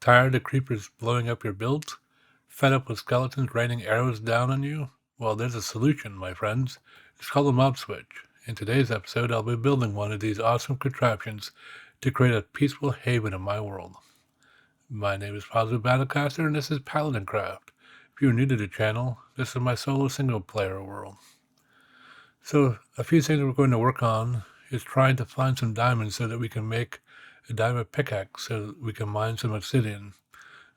Tired of creepers blowing up your builds? Fed up with skeletons raining arrows down on you? Well, there's a solution, my friends. It's called a mob switch. In today's episode, I'll be building one of these awesome contraptions to create a peaceful haven in my world. My name is Fazu Battlecaster, and this is Paladincraft. If you're new to the channel, this is my solo single-player world. So, a few things we're going to work on is trying to find some diamonds so that we can make a diamond pickaxe so that we can mine some obsidian.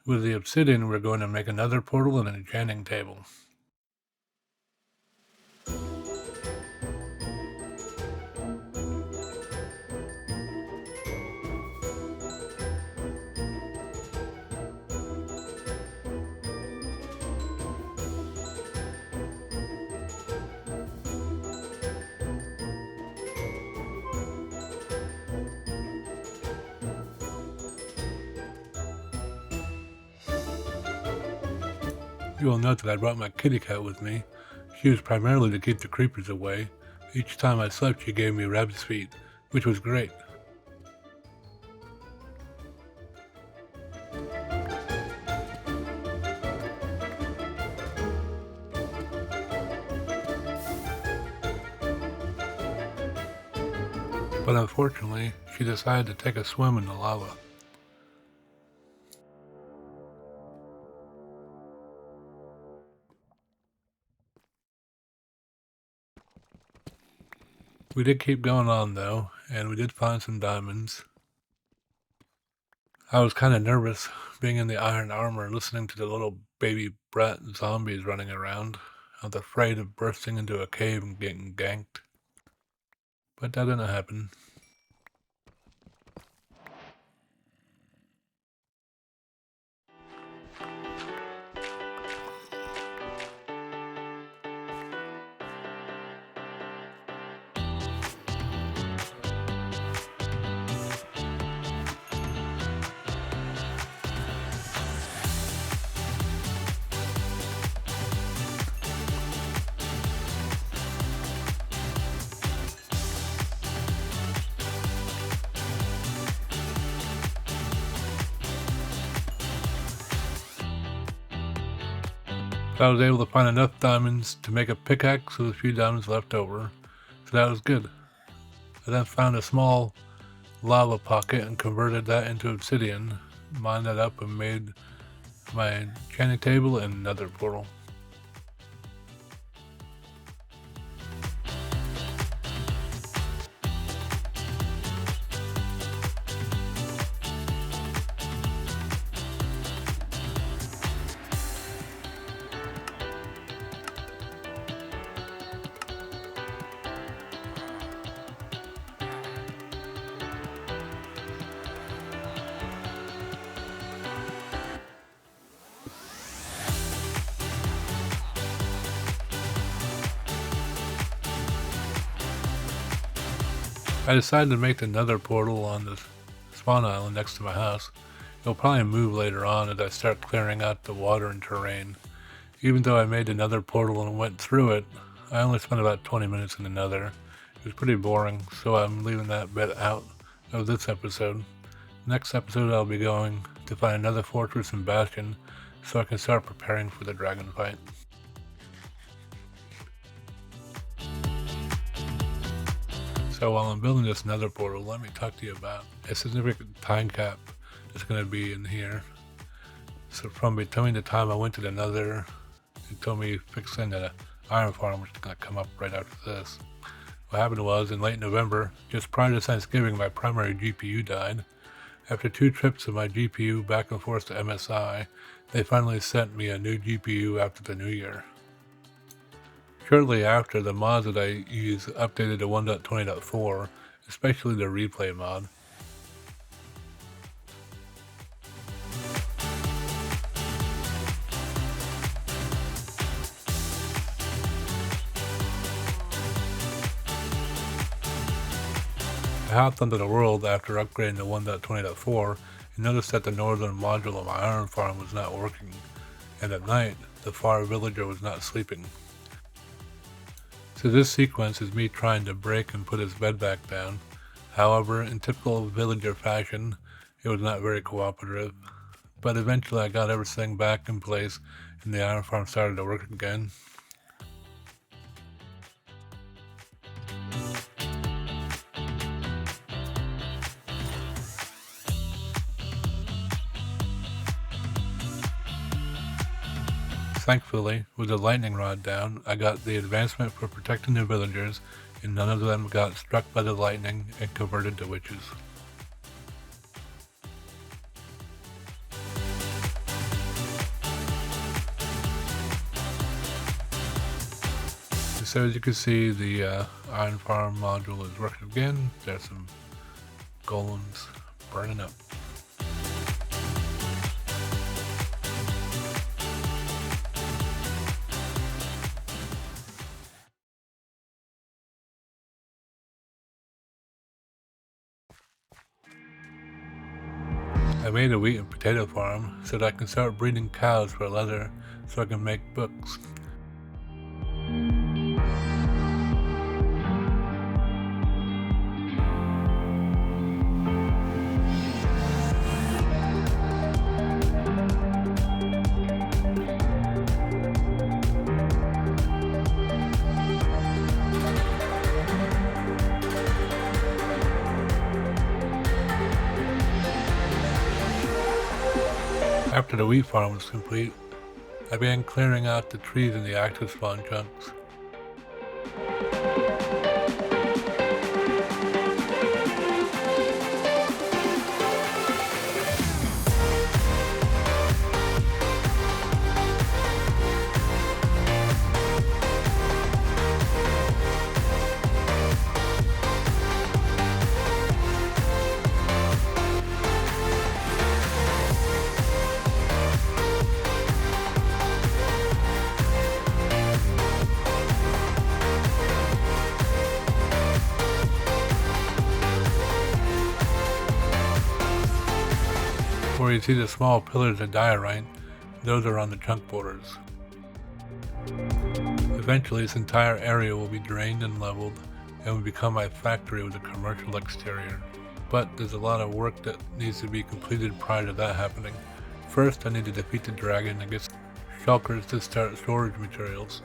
With the obsidian, we're going to make another portal and an enchanting table. You will note that I brought my kitty cat with me. She was primarily to keep the creepers away. Each time I slept, she gave me rabbit's feet, which was great. But unfortunately, she decided to take a swim in the lava. We did keep going on though, and we did find some diamonds. I was kind of nervous being in the iron armor listening to the little baby brat zombies running around. I was afraid of bursting into a cave and getting ganked. But that didn't happen. I was able to find enough diamonds to make a pickaxe with a few diamonds left over, so that was good. I then found a small lava pocket and converted that into obsidian, mined that up and made my enchanting table and nether portal. I decided to make the nether portal on the spawn island next to my house. It'll probably move later on as I start clearing out the water and terrain. Even though I made the nether portal and went through it, I only spent about 20 minutes in the nether. It was pretty boring, so I'm leaving that bit out of this episode. Next episode I'll be going to find another fortress and bastion so I can start preparing for the dragon fight. So while I'm building this nether portal, let me talk to you about a significant time cap that's going to be in here. So from between the time I went to the nether, it told me fixing the iron farm, which is going to come up right after this. What happened was, in late November, just prior to Thanksgiving, my primary GPU died. After 2 trips of my GPU back and forth to MSI, they finally sent me a new GPU after the new year. Shortly after, the mods that I use updated to 1.20.4, especially the replay mod. I hopped onto the world after upgrading to 1.20.4 and noticed that the northern module of my iron farm was not working, and at night, the far villager was not sleeping. So this sequence is me trying to break and put his bed back down. However, in typical villager fashion, it was not very cooperative. but eventually I got everything back in place and the iron farm started to work again. Thankfully, with the lightning rod down, I got the advancement for protecting the villagers, and none of them got struck by the lightning and converted to witches. So as you can see, the iron farm module is working again. There's some golems burning up. I made a wheat and potato farm so that I can start breeding cows for leather so I can make books. After the wheat farm was complete, I began clearing out the trees in the active spawn chunks. Where you see the small pillars of diorite, those are on the chunk borders. Eventually this entire area will be drained and leveled and will become my factory with a commercial exterior. But there's a lot of work that needs to be completed prior to that happening. First I need to defeat the dragon and get shulkers to start storage materials.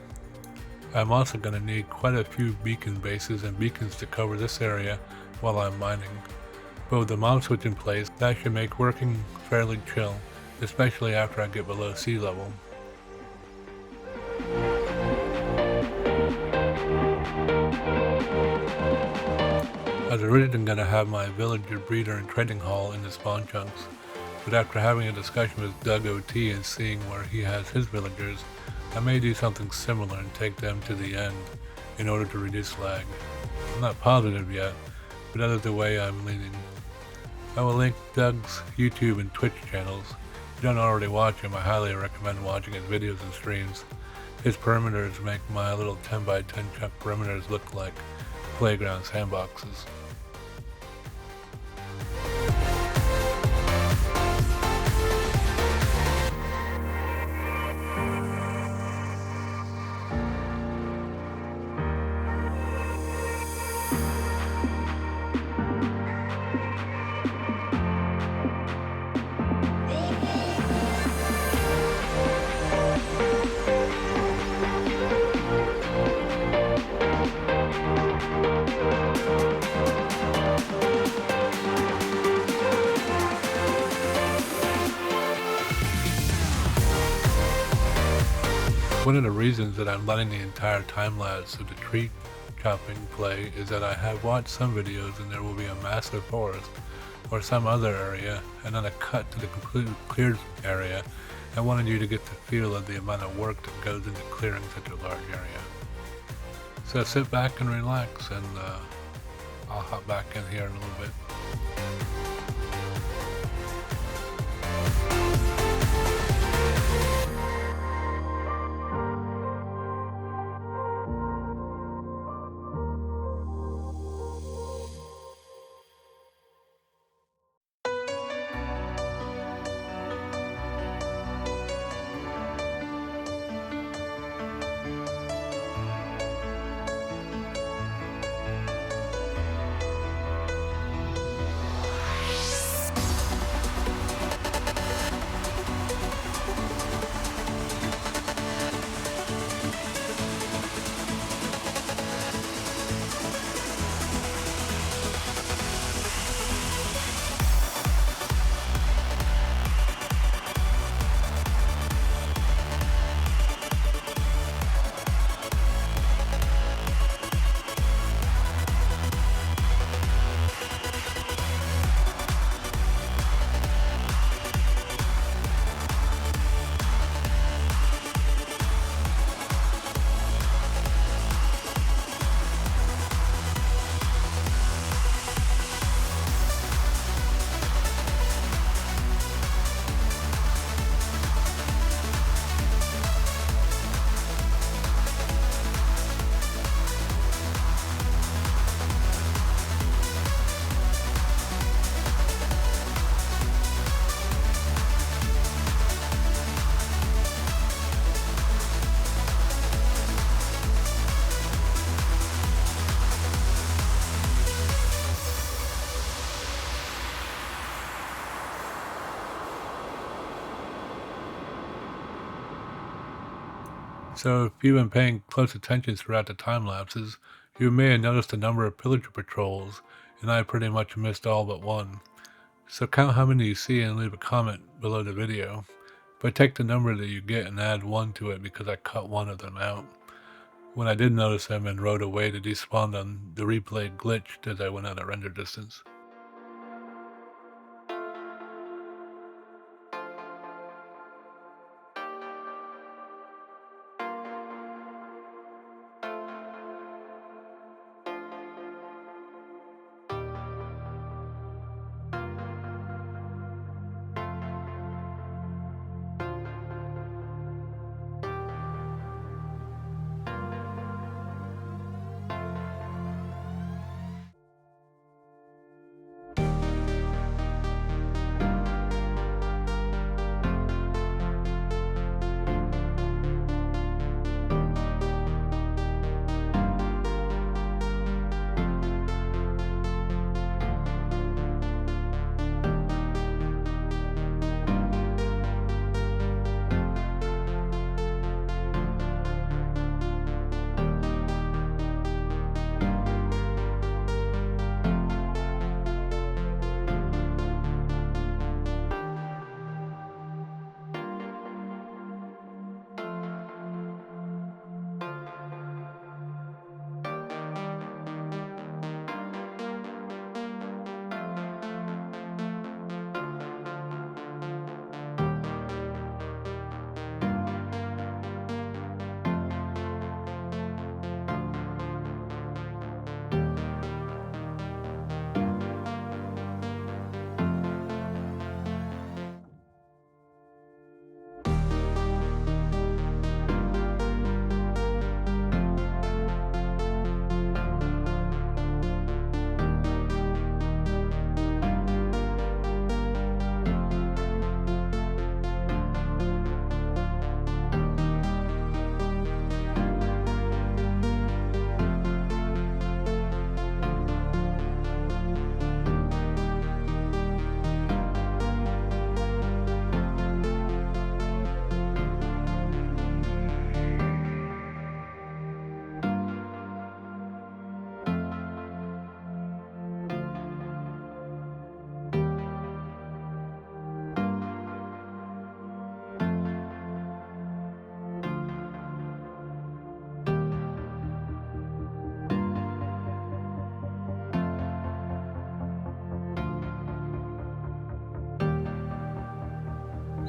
I'm also going to need quite a few beacon bases and beacons to cover this area while I'm mining. But with the mob switch in place, that should make working fairly chill, especially after I get below sea level. I was originally going to have my villager breeder and trading hall in the spawn chunks, but after having a discussion with Doug OT and seeing where he has his villagers, I may do something similar and take them to the end in order to reduce lag. I'm not positive yet, but that is the way I'm leaning. I will link Doug's YouTube and Twitch channels. If you don't already watch him, I highly recommend watching his videos and streams. His perimeters make my little 10x10 chunk perimeters look like playground sandboxes. One of the reasons that I'm letting the entire time lapse of the tree chopping play is that I have watched some videos and there will be a massive forest or some other area and then a cut to the completely cleared area. I wanted you to get the feel of the amount of work that goes into clearing such a large area. So sit back and relax, and I'll hop back in here in a little bit. So if you've been paying close attention throughout the time lapses, you may have noticed a number of pillager patrols, and I pretty much missed all but one. So count how many you see and leave a comment below the video. But take the number that you get and add 1 to it because I cut one of them out. When I did notice them and wrote away to despawn them, the replay glitched as I went out of render distance.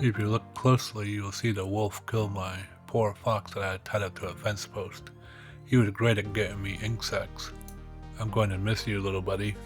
If you look closely, you will see the wolf kill my poor fox that I had tied up to a fence post. He was great at getting me insects. I'm going to miss you, little buddy.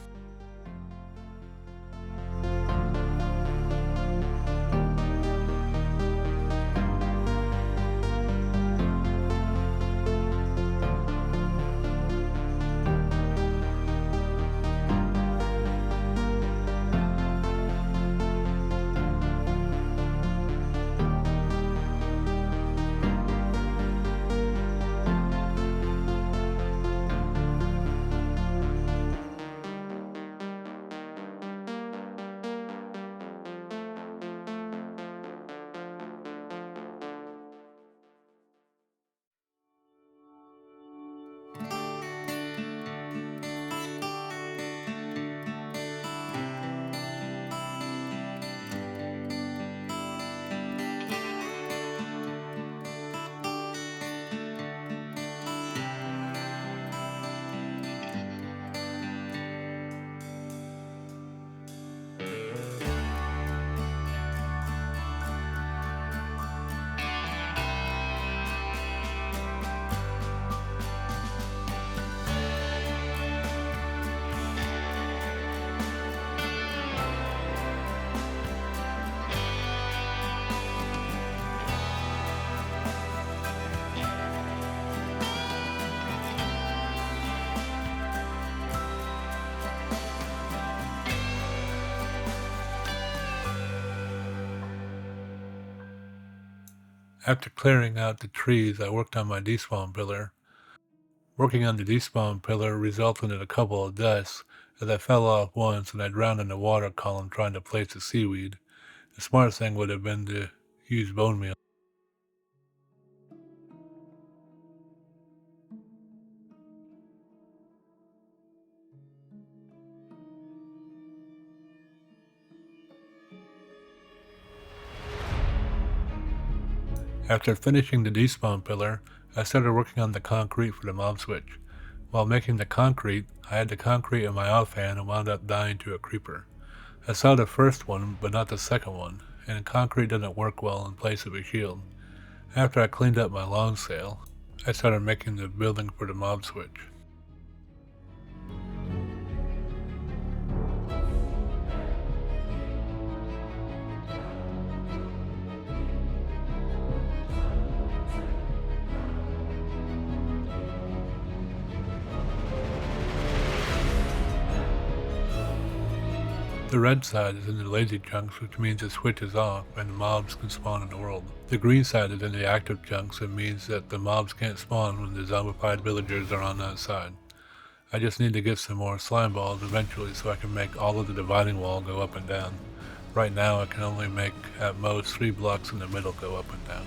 After clearing out the trees, I worked on my despawn pillar. Working on the despawn pillar resulted in a couple of deaths, as I fell off once and I drowned in the water column trying to place the seaweed. The smartest thing would have been to use bone meal. After finishing the despawn pillar, I started working on the concrete for the mob switch. While making the concrete, I had the concrete in my offhand and wound up dying to a creeper. I saw the first one, but not the second one, and concrete doesn't work well in place of a shield. After I cleaned up my long sail, I started making the building for the mob switch. The red side is in the lazy chunks, which means the switch is off and the mobs can spawn in the world. The green side is in the active chunks, and means that the mobs can't spawn when the zombified villagers are on that side. I just need to get some more slime balls eventually so I can make all of the dividing wall go up and down. Right now I can only make at most 3 blocks in the middle go up and down.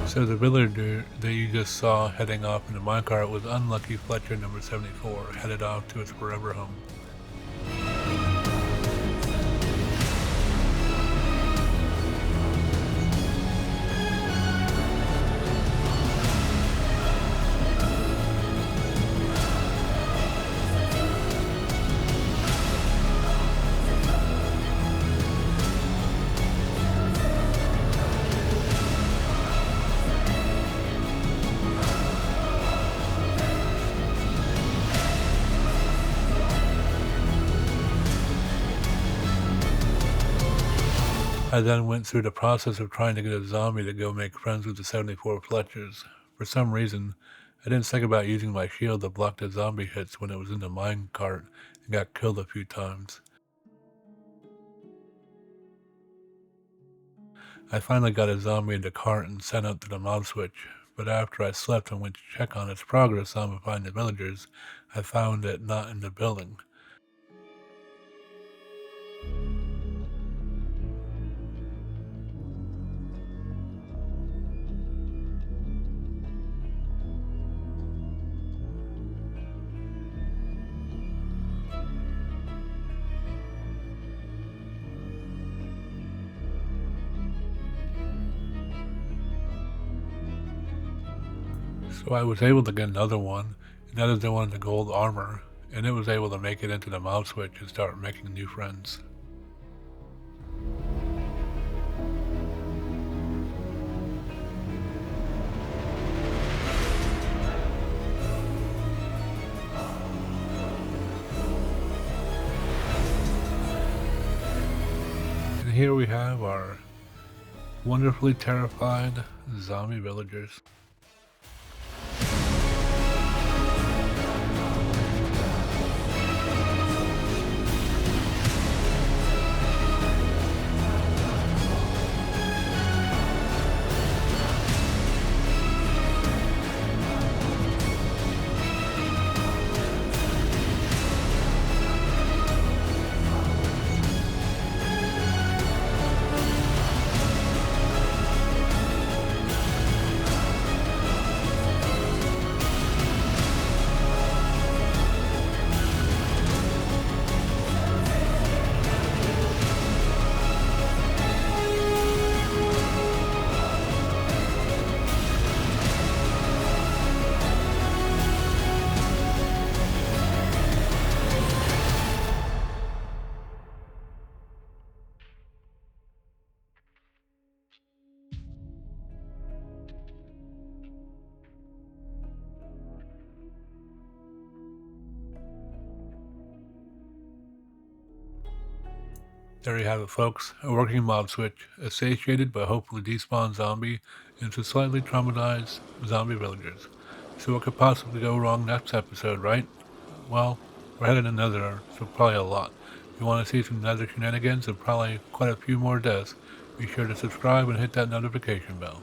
So the villager that you just saw heading off in the minecart was Unlucky Fletcher number 74, headed off to his forever home. I then went through the process of trying to get a zombie to go make friends with the 74 Fletchers. For some reason, I didn't think about using my shield to block the zombie hits when it was in the minecart and got killed a few times. I finally got a zombie in the cart and sent it to the mob switch, but after I slept and went to check on its progress zombifying the villagers, I found it not in the building. So I was able to get another one, and that is the one in the gold armor, and it was able to make it into the mob switch and start making new friends. And here we have our wonderfully terrified zombie villagers. There you have it, folks. A working mob switch, a satiated but hopefully despawned zombie into slightly traumatized zombie villagers. So what could possibly go wrong next episode, right? Well, we're headed to Nether, so probably a lot. If you want to see some Nether shenanigans and probably quite a few more deaths, be sure to subscribe and hit that notification bell.